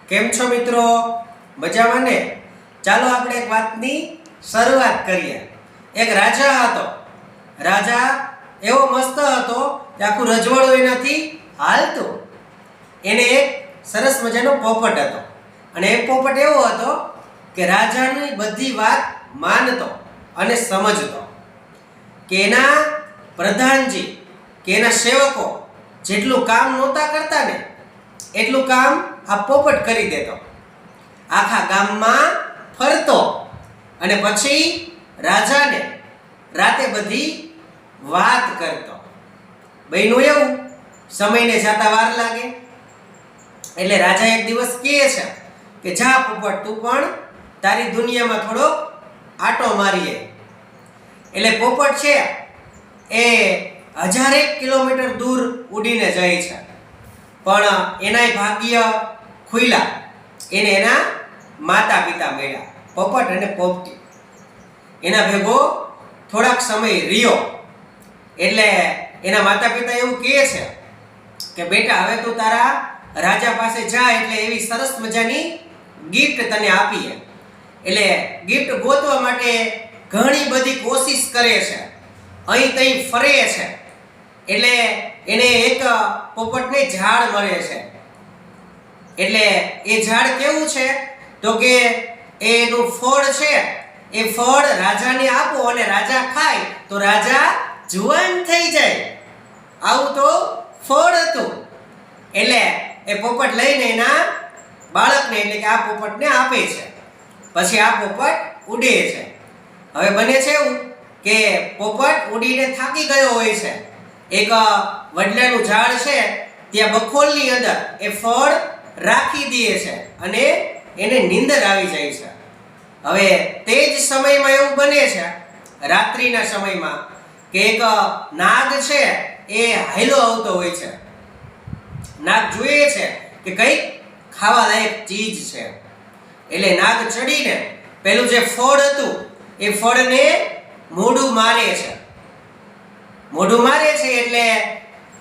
કેમ છો મિત્રો? મજામાં ને? ચાલો આપણે એક વાતની શરૂઆત કરીએ. એક રાજા હતો. રાજા એવો મસ્ત હતો કે આખું રજવાડું એનાથી હાલતું. એને એક સરસ મજાનો પોપટ હતો અને એ પોપટ એવો હતો કે રાજાની બધી વાત માનતો અને સમજતો. કે એના પ્રધાનજી કે એના સેવકો જેટલું કામ નહોતા કરતા ને એટલું કામ આ પોપટ કરી દેતો. આખા ગામમાં ફરતો અને પછી રાજાને રાતે બધી વાત કરતો. બન્યું એવું, સમયને જતા વાર લાગે એટલે રાજા એક દિવસ કહે છે કે જા પોપટ, તું પણ તારી દુનિયામાં થોડો આટો મારીએ. એટલે પોપટ છે એ 1000 કિલોમીટર દૂર ઉડીને જાય છે, પણ એનાય ભાગ્ય ખુલ્યા. એને એના માતા પિતા મળ્યા, પોપટ અને પોપટી. એના ભેગો થોડાક સમય રહ્યો એટલે એના માતા પિતા એવું કહે છે કે બેટા, હવે તું તારા રાજા પાસે જા, એટલે એવી સરસ મજાની ગિફ્ટ તને આપીએ. એટલે ગિફ્ટ ગોતવા માટે ઘણી બધી કોશિશ કરે છે, અહીં તહીં ફરે છે. એટલે એને એક પોપટને ઝાડ મળે છે. એટલે એ ઝાડ કેવું છે તો કે એનું ફળ છે, એ ફળ રાજાને આપો અને રાજા ખાય તો રાજા જુવાન થઈ જાય. આવું તો ફળ હતું. એટલે એ પોપટ લઈને એના બાળકને એટલે કે આ પોપટને આપે છે. પછી આ પોપટ ઉડે છે. હવે બને છે એવું કે પોપટ ઉડીને થાકી ગયો હોય છે. એક વડલાનું ઝાડ છે ત્યાં બખોલની અંદર એ ફળ રાખી દે છે અને એને નીંદર આવી જાય છે. હવે તે જ સમયમાં એવું બને છે રાત્રિના સમયમાં કે એક નાગ છે એ હાયલો આવતો હોય છે. નાગ જોઈએ છે કે કંઈક ખાવા લાયક ચીજ છે. એટલે નાગ ચડીને પેલું જે ફળ હતું એ ફળને મોઢું મારે છે. મોઢું મારે છે એટલે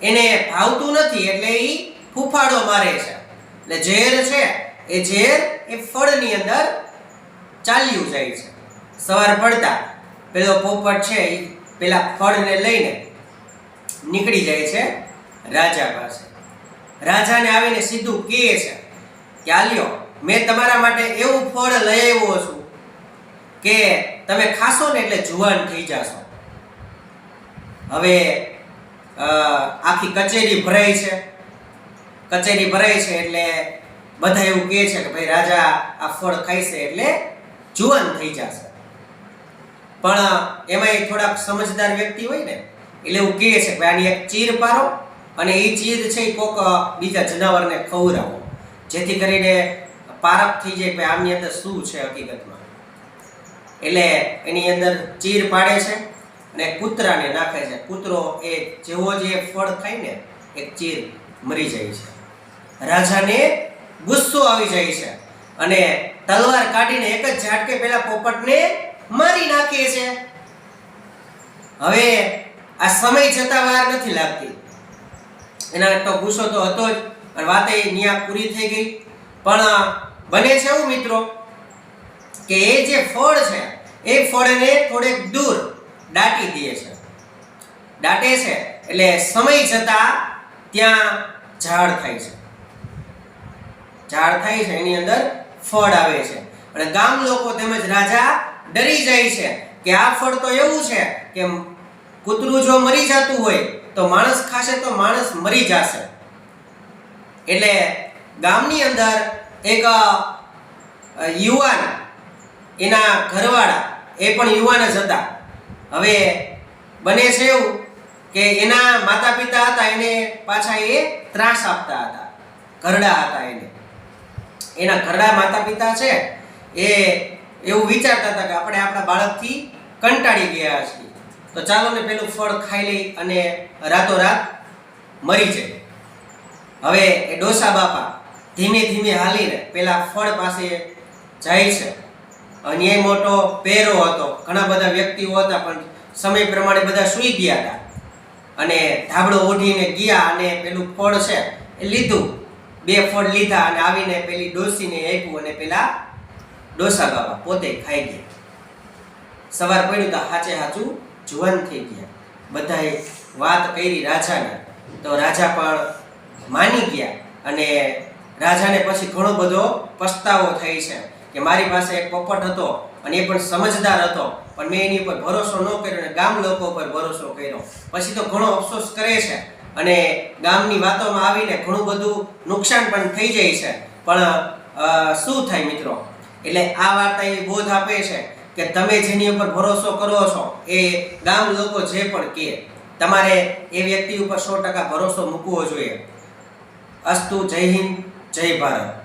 એને ભાવતું નથી, એટલે એ ફૂફાડો મારે છે. એટલે ઝેર છે એ ઝેર એ ફળની અંદર ચાલ્યું જાય છે. સવાર પડતા પેલો પોપટ છે એ પેલા ફળને લઈને નીકળી જાય છે રાજા પાસે. રાજાને આવીને સીધું કહે છે કે આલ્યો, મેં તમારા માટે એવું ફળ લઈ આવ્યો છું કે તમે ખાશો ને એટલે જુવાન થઈ જશો. હવે આખી કચેરી ભરાઈ છે. કચેરી ભરાઈ છે એટલે બધા એવું કહે છે કે ભાઈ રાજા આ ફળ ખાઈશે એટલે જુવાન થઈ જશે. પણ એમાં થોડાક સમજદાર વ્યક્તિ હોય ને એટલે એવું કહે છે કે આની એક ચીર પારો અને એ ચીર છે એ કોક બીજા જનાવરને ખવડાવો, જેથી કરીને પારખ થઈ જાય કે આમની અંદર શું છે હકીકતમાં. એટલે એની અંદર ચીર પાડે છે અને કૂતરાને નાખે છે. કૂતરો એ જેવો જે ફળ ખાય ને એક ચીર મરી જાય છે. રાજાને ગુસ્સો આવી જાય છે અને તલવાર કાઢીને એક જ ઝાટકે પેલા પોપટને મારી નાખે છે. હવે આ સમય જતા વાર નથી લાગતી. એના તો ગુસ્સો તો હતો જ અને વાતે ન્યા પૂરી થઈ ગઈ. પણ બને છે એવું મિત્રો કે એ જે ફળ છે એ ફળને થોડેક દૂર દાટી દે છે. દાટે છે એટલે સમય જતા ત્યાં ઝાડ થાય છે. ઝાડ થાય છે, એની અંદર ફળ આવે છે અને ગામ લોકો તેમજ રાજા ડરી જાય છે કે આ ફળ તો એવું છે કે કૂતરું જો મરી જતું હોય તો માણસ ખાશે તો માણસ મરી જશે. એટલે ગામની અંદર એક યુવાન, એના ઘરવાળા એ પણ યુવાન જ હતા. હવે બને છે એવું કે એના માતા પિતા હતા એને પાછા એ ત્રાસ આપતા હતા, ઘરડા હતા. એના ઘરડા માતા પિતા છે એ એવું વિચારતા હતા કે આપણે આપણા બાળકથી કંટાળી ગયા છીએ, તો ચાલો ને પેલું ફળ ખાઈ લઈ અને રાતોરાત મરી જાય. હવે એ ડોસા બાપા ધીમે ધીમે હાલીને પેલા ફળ પાસે જાય છે. અને એ મોટો પહેરો હતો, ઘણા બધા વ્યક્તિઓ હતા, પણ સમય પ્રમાણે બધા સૂઈ ગયા હતા અને ધાબળો ઓઢીને ગયા અને પેલું ફળ છે એ લીધું 2 ફળ લીધા અને આવીને પેલી ડોસીને આપ્યું અને પેલા ડોસા બાબા પોતે ખાઈ ગયા. સવાર પડ્યું તો હાચે હાચું જુવાન થઈ ગયા. બધાએ વાત કરી રાજાને, તો રાજા પણ માની ગયા અને રાજાને પછી ઘણો બધો પસ્તાવો થાય છે કે મારી પાસે એક પોપટ હતો અને એ પણ સમજદાર હતો, પણ મેં એની પર ભરોસો ન કર્યો અને ગામ લોકો પર ભરોસો કર્યો. પછી તો ઘણો અફસોસ કરે છે અને ગામની વાતોમાં આવીને ઘણું બધું નુકસાન પણ થઈ જાય છે. પણ શું થાય મિત્રો, એટલે આ વાર્તા એ બોધ આપે છે કે તમે જેની ઉપર ભરોસો કરો છો એ ગામ લોકો જે પણ કહે તમારે એ વ્યક્તિ ઉપર 100% ભરોસો મૂકવો જોઈએ. અસ્તુ. જય હિન્દ, જય ભારત.